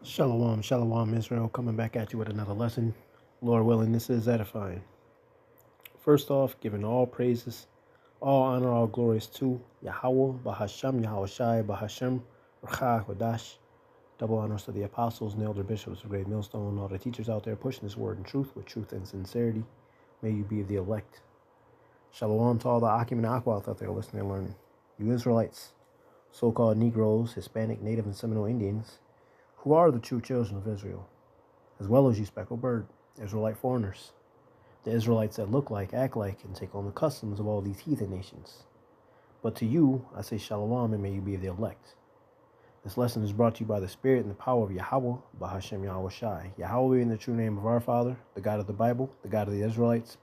Shalom, shalom, Israel, coming back at you with another lesson. Lord willing, this is edifying. First off, giving all praises, all honor, all glories to Yahweh, Bahasham, Yahweh Shai, Bahasham, Rachah, Wadash. Double honors to the apostles and elder bishops of Great Millstone, all the teachers out there pushing this word in truth with truth and sincerity. May you be of the elect. Shalom to all the Akim and Aqua out there listening and learning. You Israelites, so-called Negroes, Hispanic, Native, and Seminole Indians, who are the true children of Israel, as well as you speckled bird, Israelite foreigners, the Israelites that look like, act like, and take on the customs of all these heathen nations. But to you, I say shalom, and may you be of the elect. This lesson is brought to you by the Spirit and the power of Yahweh, Bahashem Yahweh Shai. Yahweh being the true name of our Father, the God of the Bible, the God of the Israelites,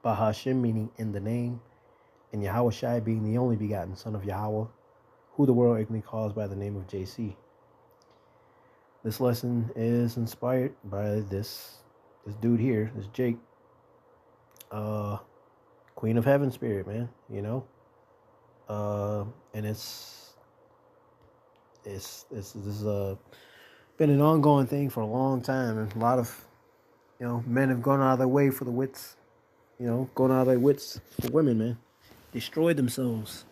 Bahashem meaning in the name, and Yahweh Shai being the only begotten Son of Yahweh, who the world ignorantly calls by the name of JC. This lesson is inspired by this dude here, this Jake, Queen of Heaven spirit, man. And this is been an ongoing thing for a long time, and a lot of men have gone out of their way for the wits, going out of their wits for women, man. Destroyed themselves.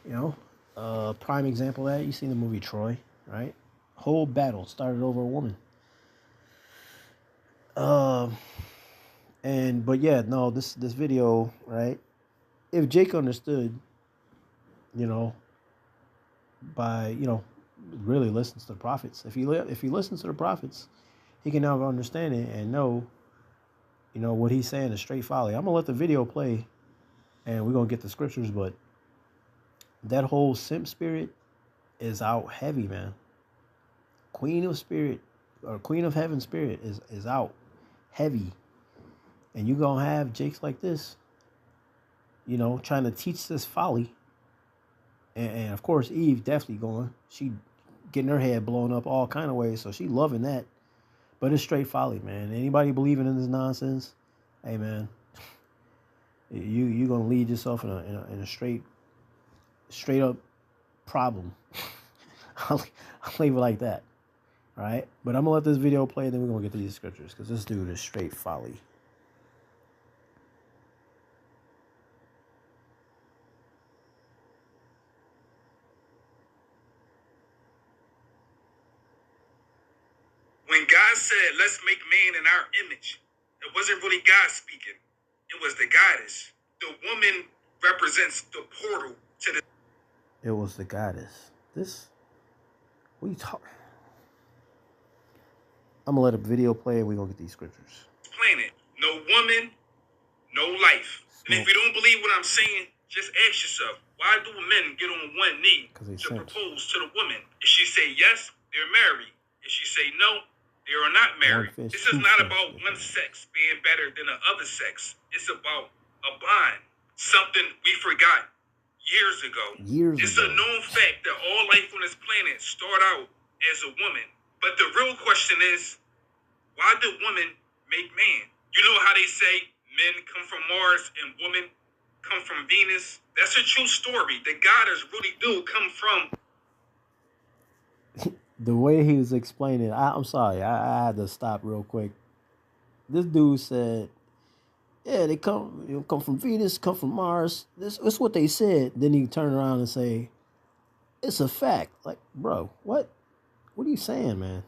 Prime example of that, you seen the movie Troy, right? Whole battle started over a woman. But yeah, no, this video, right? If Jake understood, by really listens to the prophets. If he listens to the prophets, he can now understand it and know, what he's saying is straight folly. I'm gonna let the video play, and we're gonna get the scriptures. But that whole simp spirit is out heavy, man. Queen of spirit or Queen of Heaven spirit is out heavy, and you gonna have Jakes like this, trying to teach this folly. And of course, Eve definitely going. She getting her head blown up all kind of ways, so she loving that. But it's straight folly, man. Anybody believing in this nonsense, hey, man, you gonna lead yourself in a straight up problem. I'll leave it like that. All right, but I'm gonna let this video play, and then we're gonna get to these scriptures because this dude is straight folly. When God said, let's make man in our image, it wasn't really God speaking. It was the goddess. The woman represents the portal to the... It was the goddess. What are you talking? I'm going to let a video play and we're going to get these scriptures. Planet. No woman, no life. And if you don't believe what I'm saying, just ask yourself, why do men get on one knee to propose to the woman? If she say yes, they're married. If she say no, they are not married. This is not about one sex being better than the other sex. It's about a bond. Something we forgot years ago. It's a known fact that all life on this planet start out as a woman. But the real question is, why do women make man? You know how they say men come from Mars and women come from Venus? That's a true story. The goddess really do come from... The way he was explaining, I'm sorry, I had to stop real quick. This dude said, yeah, they come from Venus, come from Mars. That's what they said. Then he turned around and say, it's a fact. Like, bro, what are you saying, man?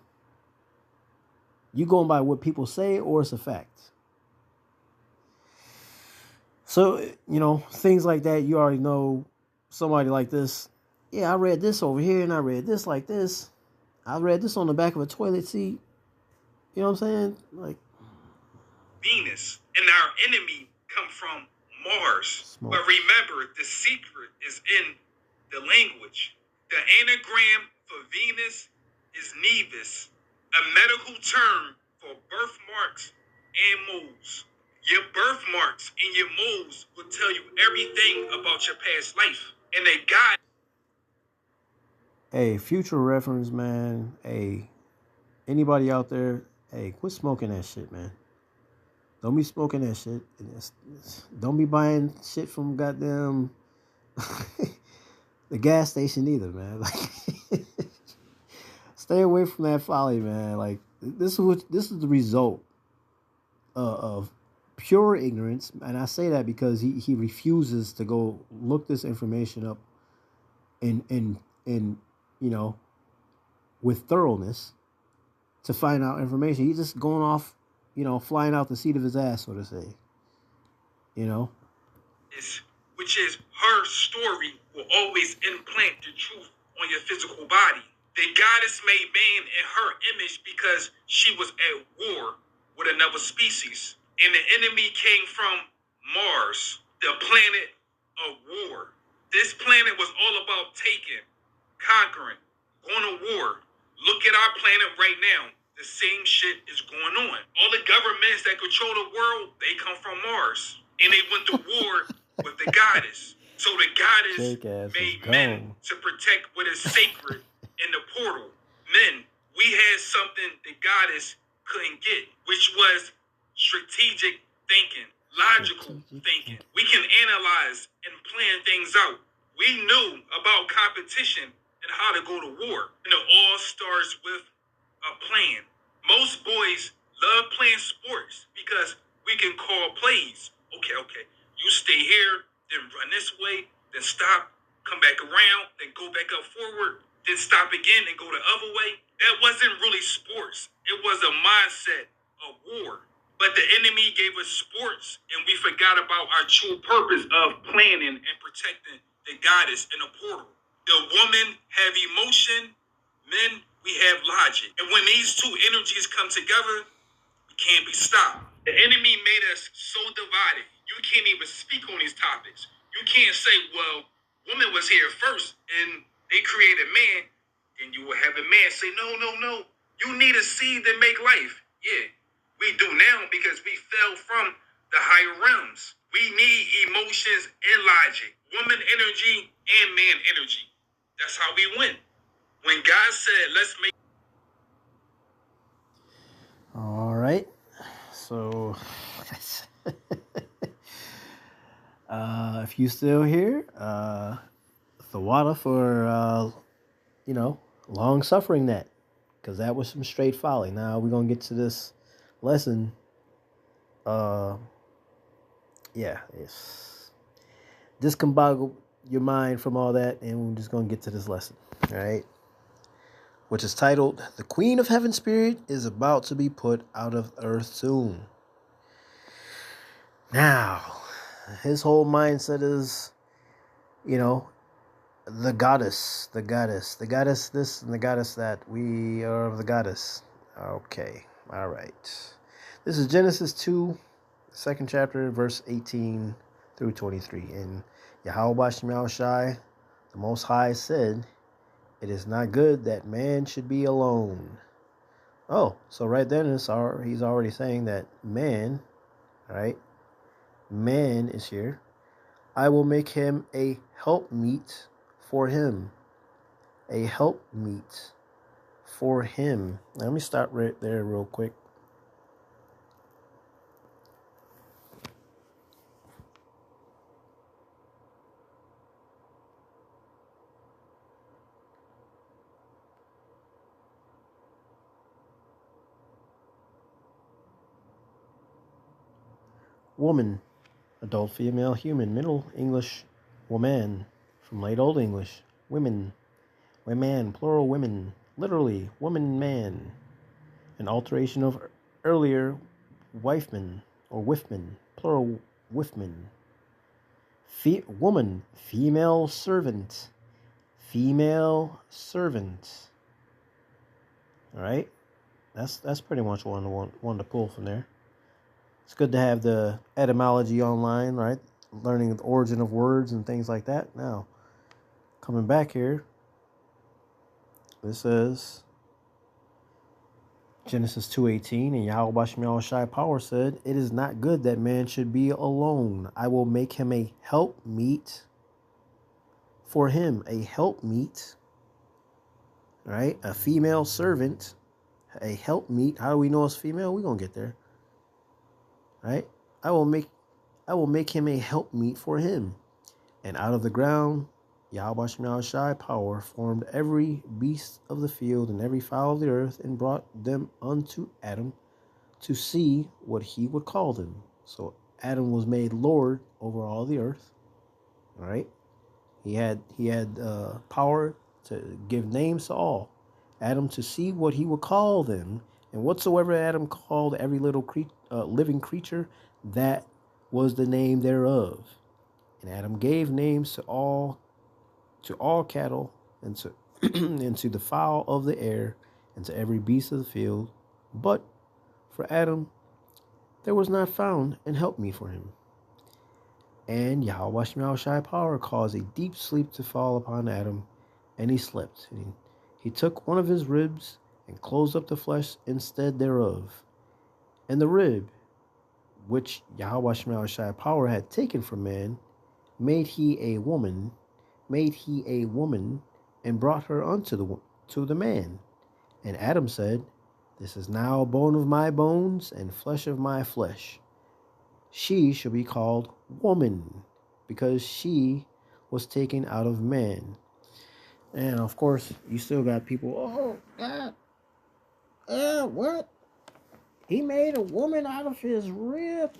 You going by what people say, or it's a fact? So, things like that, you already know. Somebody like this, yeah, I read this over here, and I read this like this. I read this on the back of a toilet seat. You know what I'm saying? Like, Venus and our enemy come from Mars. Smoke. But remember, the secret is in the language. The anagram for Venus is Nevis, a medical term for birthmarks and moles. Your birthmarks and your moles will tell you everything about your past life. And a God... Hey, future reference, man. Hey, anybody out there, hey, quit smoking that shit, man. Don't be smoking that shit. Don't be buying shit from goddamn the gas station either, man. Like, Stay away from that folly, man. Like this is the result of pure ignorance, and I say that because he refuses to go look this information up in with thoroughness to find out information. He's just going off, flying out the seat of his ass, so to say. Which is her story will always implant the truth on your physical body. The goddess made man in her image because she was at war with another species. And the enemy came from Mars, the planet of war. This planet was all about taking, conquering, going to war. Look at our planet right now. The same shit is going on. All the governments that control the world, they come from Mars. And they went to war with the goddess. So the goddess made men to protect what is sacred in the portal. Men, we had something the goddess couldn't get, which was strategic thinking, logical thinking. We can analyze and plan things out. We knew about competition and how to go to war. And it all starts with a plan. Most boys love playing sports because we can call plays. Okay. You stay here, then run this way, then stop, come back around, then go back up forward, then stop again and go the other way. That wasn't really sports. It was a mindset of war. But the enemy gave us sports, and we forgot about our true purpose of planning and protecting the goddess in the portal. The woman have emotion, men, we have logic. And when these two energies come together, we can't be stopped. The enemy made us so divided. You can't even speak on these topics. You can't say, well, woman was here first, and they created man. Then you will have a man say, no. You need a seed to make life. Yeah. We do now because we fell from the higher realms. We need emotions and logic, woman energy and man energy. That's how we win. When God said, let's make... All right. So, if you still here, Thawada for, long suffering that, because that was some straight folly. Now we're going to get to this lesson. It's discombobble your mind from all that, and we're just going to get to this lesson, all right? Which is titled, The Queen of Heaven Spirit is about to be put out of earth soon. Now, his whole mindset is, the goddess this and the goddess that. We are of the goddess. Okay, all right. This is Genesis 2, 2nd chapter, verse 18 through 23. And Yahweh Shemel Shai, the Most High, said, it is not good that man should be alone. Oh, so right then he's already saying that man, right? Man is here. I will make him a helpmeet for him. A helpmeet for him. Now, let me stop right there real quick. Woman, adult female human, Middle English woman, from Late Old English, women, plural women, literally woman, man, an alteration of earlier wifeman or wiffman, plural wiffman. Woman, female servant. All right, that's pretty much one to pull from there. It's good to have the etymology online, right? Learning the origin of words and things like that. Now, coming back here, this is Genesis 2:18, and Yahweh Shemel Shai Power said, it is not good that man should be alone. I will make him a helpmeet for him. A helpmeet, right? A female servant, a helpmeet. How do we know it's female? We're going to get there. Right? I will make him a helpmeet for him. And out of the ground Yahweh Shemel Shai power formed every beast of the field and every fowl of the earth and brought them unto Adam to see what he would call them. So Adam was made Lord over all the earth. All right. He had power to give names to all. Adam to see what he would call them, and whatsoever Adam called every little living creature, that was the name thereof. And Adam gave names to all cattle, and to and to the fowl of the air, and to every beast of the field. But for Adam there was not found an helpmeet for him. And Yahweh Shemel Shai power caused a deep sleep to fall upon Adam, and he slept. And he took one of his ribs and closed up the flesh instead thereof. And the rib, which Yahweh Shemel Shai power had taken from man, made he a woman, and brought her unto the man. And Adam said, This is now bone of my bones and flesh of my flesh. She shall be called woman, because she was taken out of man. And of course, you still got people, oh, God, what? He made a woman out of his rib.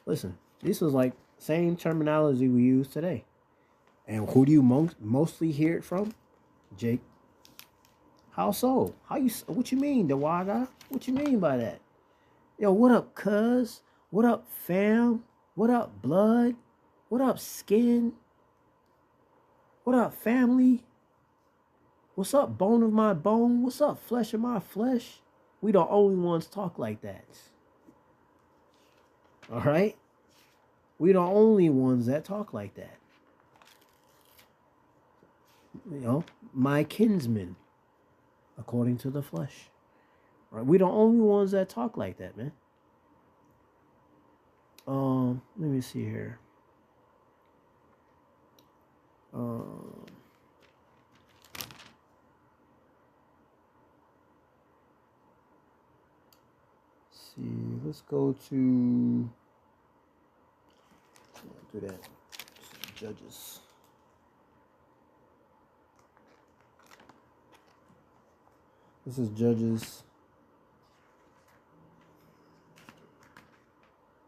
Listen, this is like same terminology we use today. And who do you mostly hear it from? Jake. How so? What you mean, Dawaga? What you mean by that? Yo, what up, cuz? What up, fam? What up, blood? What up, skin? What up, family? What's up, bone of my bone? What's up, flesh of my flesh? We the only ones talk like that. All right? We the only ones that talk like that. You know, my kinsman, according to the flesh. All right? We the only ones that talk like that, man. Let me see here. Let's go to do that. Judges. This is Judges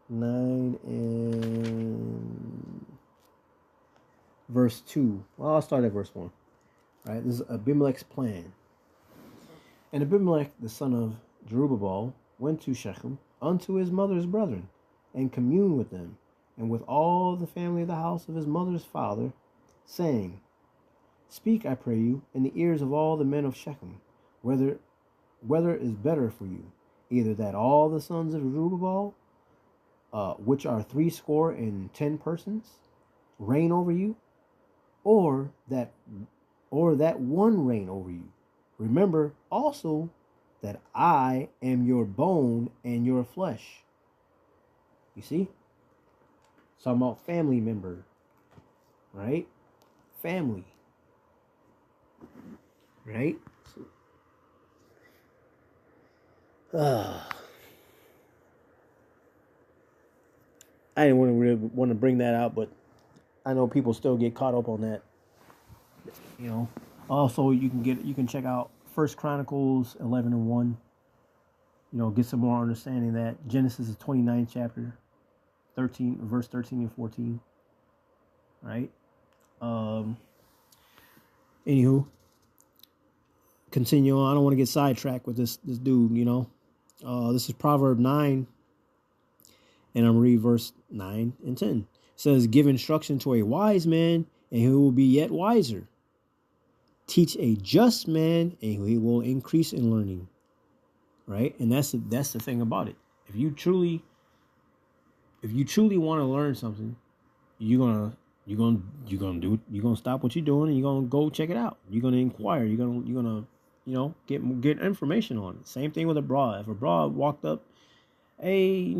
9 and verse 2. Well, I'll start at verse 1. All right, this is Abimelech's plan. And Abimelech, the son of Jerubbaal, went to Shechem unto his mother's brethren, and communed with them, and with all the family of the house of his mother's father, saying, Speak, I pray you, in the ears of all the men of Shechem, whether is better for you, either that all the sons of Jerubbaal, which are 70 persons, reign over you, or that one reign over you. Remember also that I am your bone and your flesh. You see? It's talking about family member, right? Family, right? I didn't really want to bring that out, but I know people still get caught up on that. You know. Also, you can check out 1 Chronicles 11 and 1. You know, get some more understanding of that. Genesis is 29th chapter, verse 13 and 14. Right? Anywho, continue on. I don't want to get sidetracked with this dude, you know. This is Proverb 9, and I'm going to read verse 9 and 10. It says, Give instruction to a wise man, and he will be yet wiser. Teach a just man, and he will increase in learning. Right? And that's the thing about it. If you truly want to learn something, you're gonna stop what you're doing and you're gonna go check it out. You're gonna inquire. You're gonna get information on it. Same thing with a broad. If a broad walked up, hey,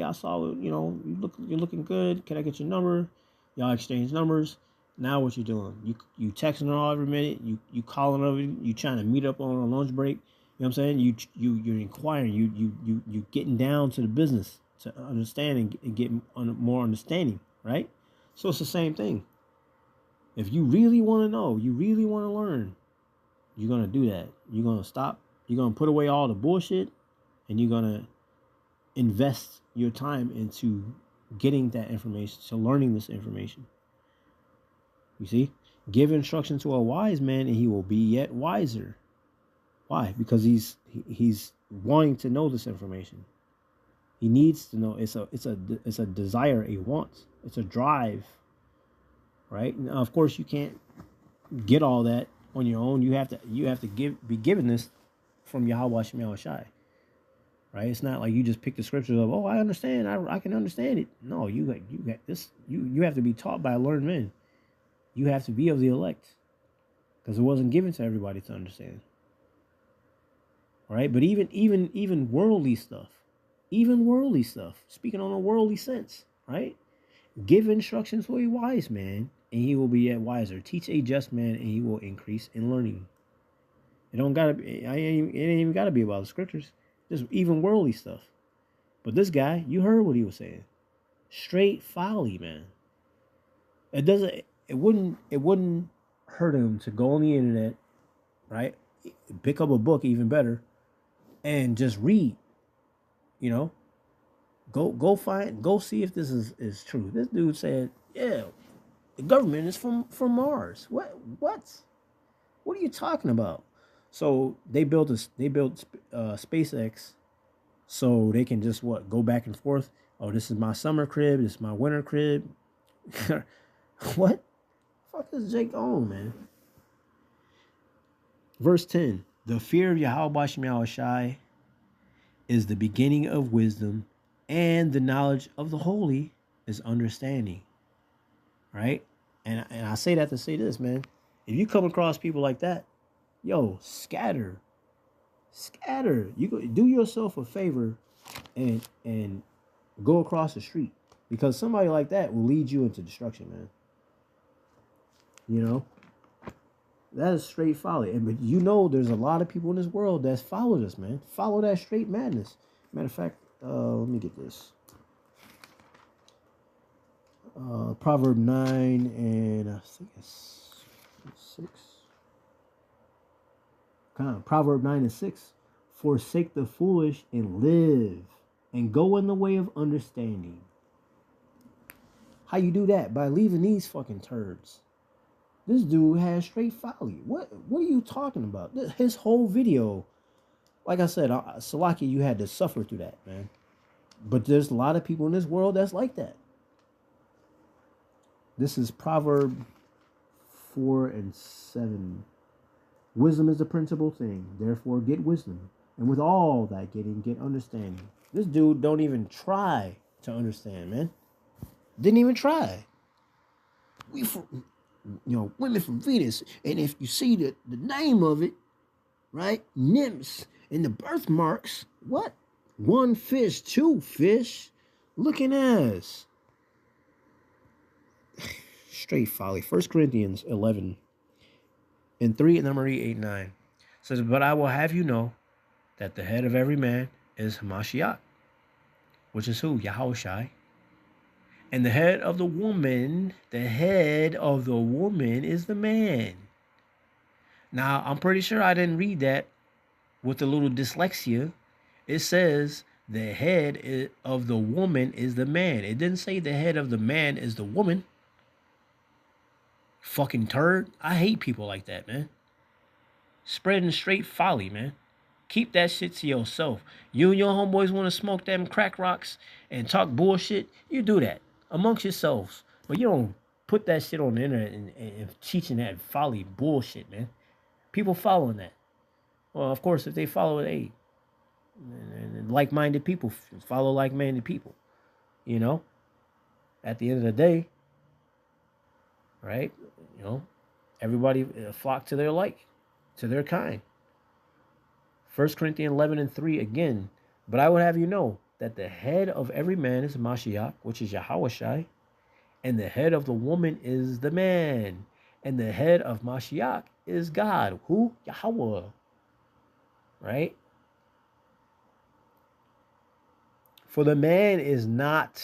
I saw, you're looking good. Can I get your number? Y'all exchange numbers. Now what you doing? You texting her every minute. You calling her. You trying to meet up on a lunch break. You know what I'm saying? You're inquiring. You getting down to the business to understand and get more understanding, right? So it's the same thing. If you really want to know, you really want to learn, you're going to do that. You're going to stop. You're going to put away all the bullshit, and you're going to invest your time into getting that information, to learning this information. You see? Give instruction to a wise man, and he will be yet wiser. Why? Because he's wanting to know this information. He needs to know. It's a desire, a want. It's a drive. Right? Now, of course, you can't get all that on your own. You have to be given this from Yahweh Shem Yahushai. Right? It's not like you just pick the scriptures up. Oh, I understand. I can understand it. No, you got this. You have to be taught by learned men. You have to be of the elect, because it wasn't given to everybody to understand. Right? But even worldly stuff, speaking on a worldly sense, right? Give instructions to a wise man, and he will be yet wiser. Teach a just man, and he will increase in learning. It ain't even gotta be about the scriptures. Just even worldly stuff. But this guy, you heard what he was saying. Straight folly, man. It wouldn't hurt him to go on the internet, right? Pick up a book, even better, and just read. You know, go see if this is true. This dude said, yeah, the government is from Mars. What are you talking about? So they built SpaceX, so they can just go back and forth. Oh, this is my summer crib. This is my winter crib. What? Fuck is Jake on, man? Verse 10. The fear of Yahweh Shem Yahushai is the beginning of wisdom, and the knowledge of the holy is understanding. Right? And I say that to say this, man. If you come across people like that, yo, scatter. You do yourself a favor and go across the street, because somebody like that will lead you into destruction, man. You know, that is straight folly. But there's a lot of people in this world that follow this, man. Follow that straight madness. Matter of fact, let me get this. Proverb 9 and I think it's 6. Proverb 9 and 6. Forsake the foolish and live, and go in the way of understanding. How you do that? By leaving these fucking turds. This dude has straight folly. What are you talking about? His whole video, like I said, Salaki, you had to suffer through that, man. But there's a lot of people in this world that's like that. This is Proverb 4 and 7. Wisdom is the principal thing. Therefore, get wisdom. And with all that getting, get understanding. This dude don't even try to understand, man. Didn't even try. Women from Venus. And if you see the name of it, right? Nymphs and the birthmarks. What? 1 fish, 2 fish. Looking ass. Straight folly. 1 Corinthians 11 and 3 and number 8-9 says, but I will have you know that the head of every man is Hamashiach, which is who? Yahushai. And the head of the woman is the man. Now, I'm pretty sure I didn't read that with a little dyslexia. It says the head of the woman is the man. It didn't say the head of the man is the woman. Fucking turd. I hate people like that, man. Spreading straight folly, man. Keep that shit to yourself. You and your homeboys want to smoke them crack rocks and talk bullshit, you do that amongst yourselves. But you don't put that shit on the internet and teaching that folly bullshit, man. People following that. Well, of course, if they follow it, and like-minded people follow like-minded people. You know? At the end of the day, right? Everybody flock to their like, to their kind. 1 Corinthians 11 and 3 again. But I would have you know that the head of every man is Mashiach, which is Yahushai, and the head of the woman is the man, and the head of Mashiach is God. Who? Yahweh. Right? For the man is not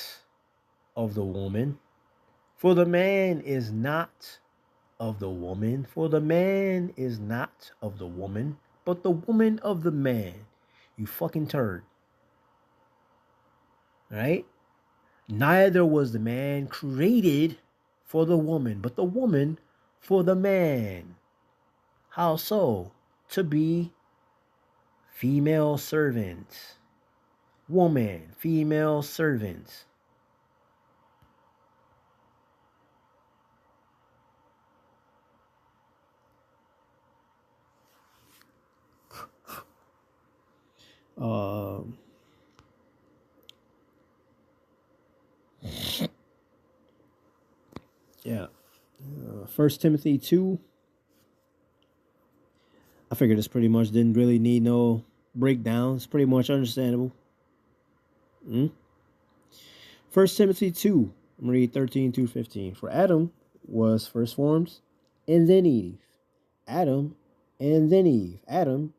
of the woman, for the man is not of the woman, for the man is not of the woman, but the woman of the man. You fucking turd. Right? Neither was the man created for the woman, but the woman for the man. How so? To be female servants. Woman, female servants. Yeah. 1 Timothy 2. I figured this pretty much didn't really need no breakdown. It's pretty much understandable. 1 Timothy 2. I'm going to read 13 through 15. For Adam was first formed, and then Eve. Adam, and then Eve. Adam,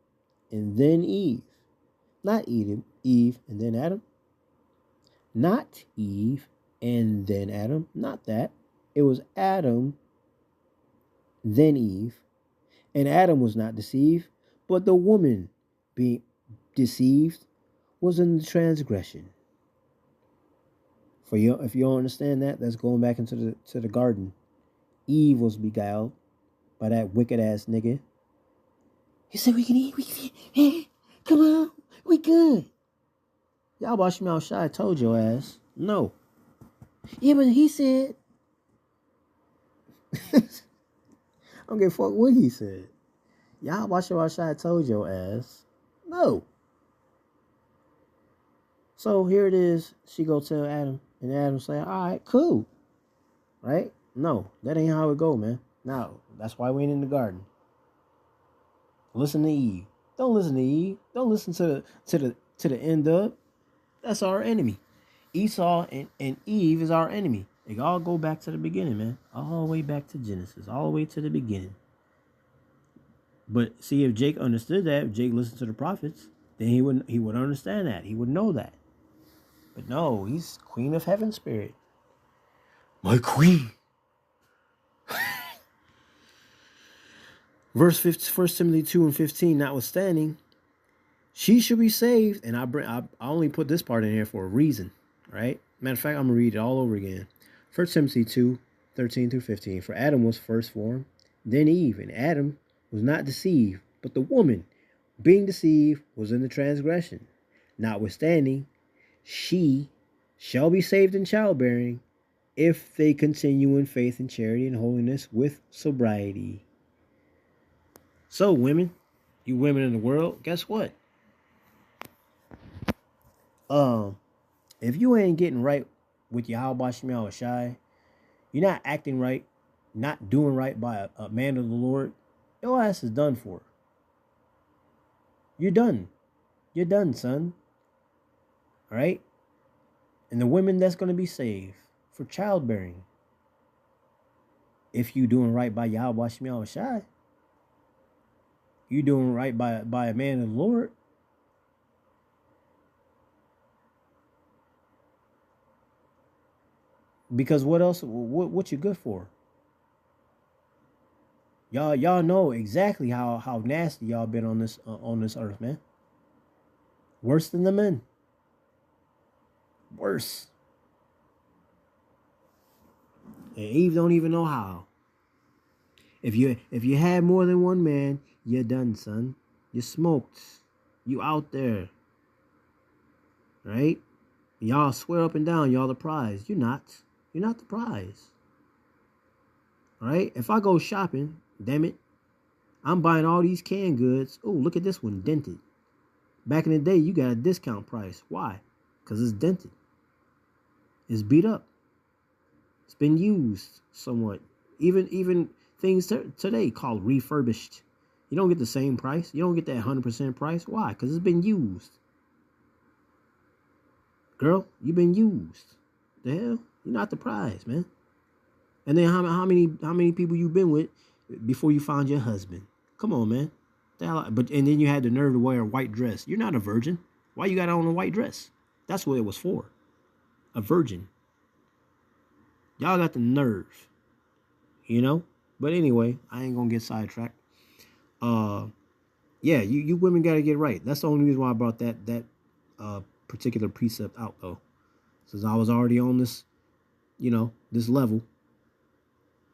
and then Eve. Not Eve, and then Adam. Not Eve, and then Adam. Not that. It was Adam, then Eve. And Adam was not deceived, but the woman being deceived was in the transgression. For you, if you don't understand that, that's going back into the garden. Eve was beguiled by that wicked ass nigga. He said we can eat, hey, come on, we good. Y'all watch me outside, I told your ass. No. Yeah, but he said. I don't give a fuck what he said. Y'all watch your outside, I told your ass. No. So here it is. She go tell Adam, and Adam say, all right, cool. Right? No, that ain't how it go, man. No, that's why we ain't in the garden. Listen to Eve. Don't listen to Eve. Don't listen to the end of. That's our enemy. Esau and Eve is our enemy. They all go back to the beginning, man. All the way back to Genesis. All the way to the beginning. But see, if Jake understood that, if Jake listened to the prophets, then he would understand that. He would know that. But no, he's Queen of Heaven Spirit. My queen. Verse 1 Timothy 2 and 15, notwithstanding, she should be saved. And I only put this part in here for a reason, right? Matter of fact, I'm going to read it all over again. 1 Timothy 2, 13 through 15. For Adam was first formed, then Eve. And Adam was not deceived, but the woman, being deceived, was in the transgression. Notwithstanding, she shall be saved in childbearing if they continue in faith and charity and holiness with sobriety. So, women, you women in the world, guess what? If you ain't getting right with Yahweh Shem Yahushai, you're not acting right, not doing right by a man of the Lord, your ass is done for. You're done. You're done, son. All right? And the women that's going to be saved for childbearing, if you doing right by Yahweh Shem Yahushai, you doing right by a man of the Lord. Because what else? What you good for? Y'all know exactly how nasty y'all been on this earth, man. Worse than the men. Worse. And Eve don't even know how. If you had more than one man, you're done, son. You smoked. You out there. Right? Y'all swear up and down y'all the prize. You're not. You're not the prize. Right? If I go shopping, damn it, I'm buying all these canned goods. Oh, look at this one, dented. Back in the day, you got a discount price. Why? Because it's dented. It's beat up. It's been used somewhat. Even things today called refurbished. You don't get the same price. You don't get that 100% price. Why? Because it's been used. Girl, you've been used. The hell? You're not the prize, man. And then how many people you been with before you found your husband? Come on, man. But and then you had the nerve to wear a white dress. You're not a virgin. Why you got on a white dress? That's what it was for. A virgin. Y'all got the nerve. You know? But anyway, I ain't gonna get sidetracked. Yeah, you women gotta get right. That's the only reason why I brought that particular precept out, though, since I was already on this, this level.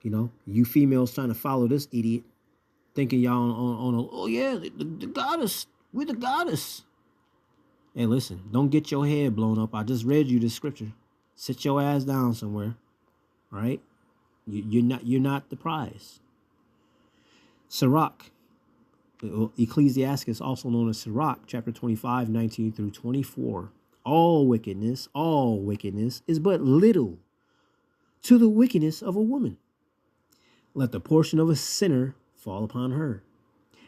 You females trying to follow this idiot, thinking y'all on a, oh yeah, the goddess, we're the goddess. Hey, listen, don't get your head blown up. I just read you the scripture. Sit your ass down somewhere, all right? You're not the prize. Sirach, Ecclesiastes, also known as Sirach, chapter 25, 19 through 24. All wickedness is but little to the wickedness of a woman. Let the portion of a sinner fall upon her.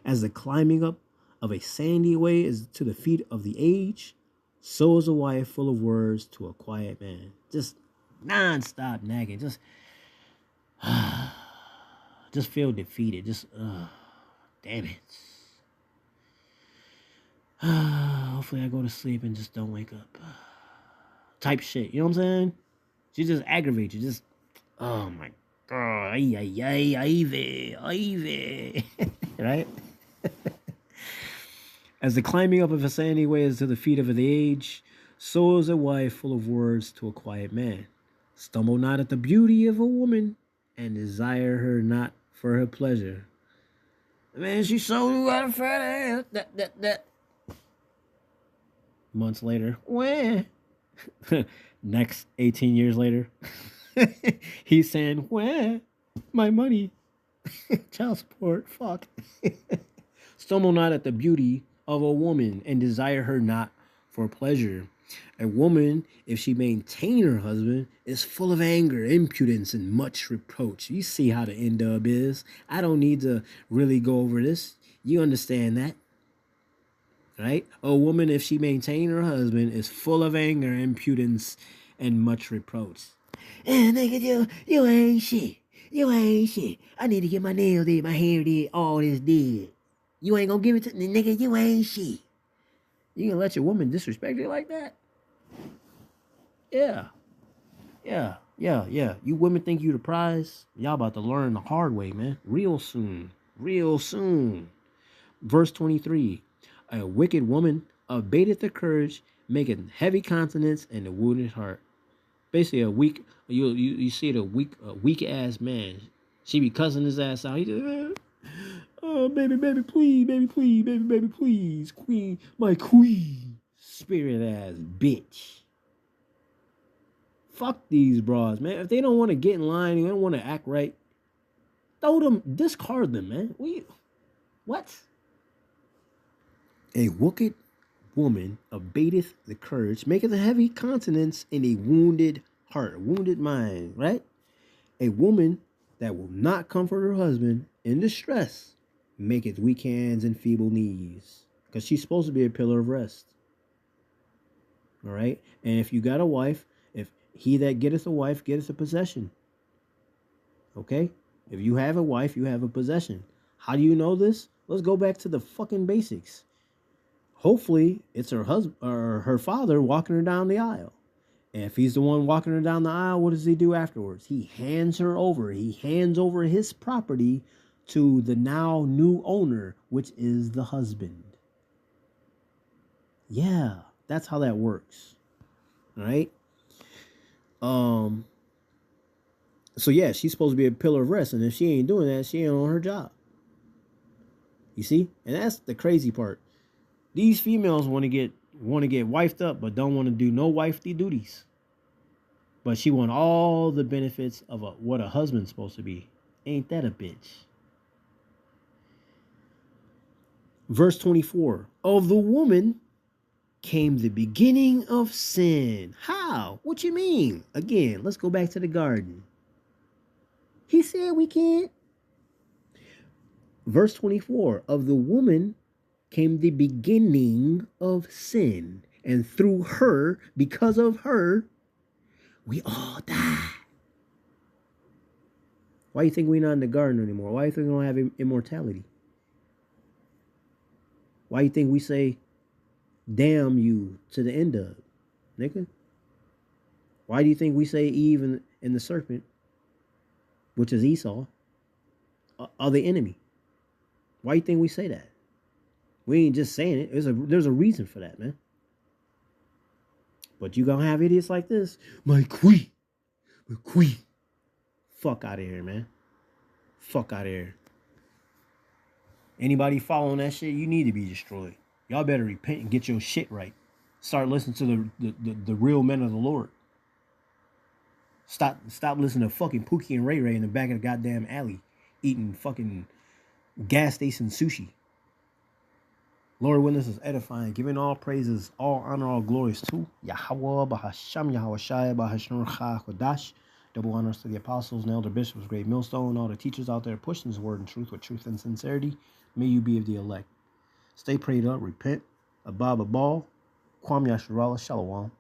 As the climbing up of a sandy way is to the feet of the age, so is a wife full of words to a quiet man. Just non-stop nagging. Just feel defeated. Damn it. Hopefully I go to sleep and just don't wake up. Type shit. You know what I'm saying? She just aggravates you. Just, oh my God. Ivy. Right? As the climbing up of a sandy way is to the feet of the age, so is a wife full of words to a quiet man. Stumble not at the beauty of a woman, and desire her not for her pleasure. Man, she sold you out of fat ass. That. Months later, where? Next 18 years later, he's saying, where? My money. Child support. Fuck. Stumble not at the beauty of a woman, and desire her not for pleasure. A woman, if she maintain her husband, is full of anger, impudence, and much reproach. You see how the end-up is. I don't need to really go over this. You understand that, right? A woman, if she maintain her husband, is full of anger, impudence, and much reproach. Nigga, you ain't shit. You ain't shit. I need to get my nails did, my hair did, all this did. You ain't gonna give it to the nigga. You ain't shit. You gonna let your woman disrespect you like that? Yeah. You women think you the prize? Y'all about to learn the hard way, man. Real soon. Verse 23. A wicked woman abateth the courage, making heavy countenance and a wounded heart. Basically, you see it, a weak ass man. She be cussing his ass out. He just, oh, baby, please, queen, my queen, spirit ass bitch. Fuck these bras, man. If they don't want to get in line, they don't want to act right, throw them, discard them, man. What? A wicked woman abateth the courage, maketh a heavy countenance in a wounded heart, wounded mind, right? A woman that will not comfort her husband in distress maketh weak hands and feeble knees, because she's supposed to be a pillar of rest. All right? And if you got a wife, if he that getteth a wife getteth a possession. Okay? If you have a wife, you have a possession. How do you know this? Let's go back to the fucking basics. Hopefully, it's her husband or her father walking her down the aisle. And if he's the one walking her down the aisle, what does he do afterwards? He hands her over. He hands over his property to the now new owner, which is the husband. Yeah, that's how that works. All right? So yeah, she's supposed to be a pillar of rest, and if she ain't doing that, she ain't on her job. You see? And that's the crazy part. These females want to get wifed up, but don't want to do no wifely duties. But she want all the benefits of what a husband's supposed to be. Ain't that a bitch? Verse 24. Of the woman came the beginning of sin. How? What you mean? Again, let's go back to the garden. He said we can't. Verse 24. Of the woman came the beginning of sin, and through her, because of her, we all die. Why do you think we're not in the garden anymore? Why do you think we don't have immortality? Why do you think we say, damn you to the end of, nigga? Why do you think we say Eve and the serpent, which is Esau? of the enemy. Why you think we say that? We ain't just saying it. There's a reason for that, man. But you gonna have idiots like this. My queen. Fuck out of here, man. Fuck out of here. Anybody following that shit, you need to be destroyed. Y'all better repent and get your shit right. Start listening to the real men of the Lord. Stop listening to fucking Pookie and Ray Ray in the back of the goddamn alley eating fucking gas station sushi. Lord, witness is edifying, giving all praises, all honor, all glories to Yahweh, Bahasham, Yahweh Shai, Bahasham, Kodash. Double honors to the apostles and elder bishops, great millstone, all the teachers out there pushing his word and truth with truth and sincerity. May you be of the elect. Stay prayed up, repent, abab abal, Kwam Yasharallah, Shalom.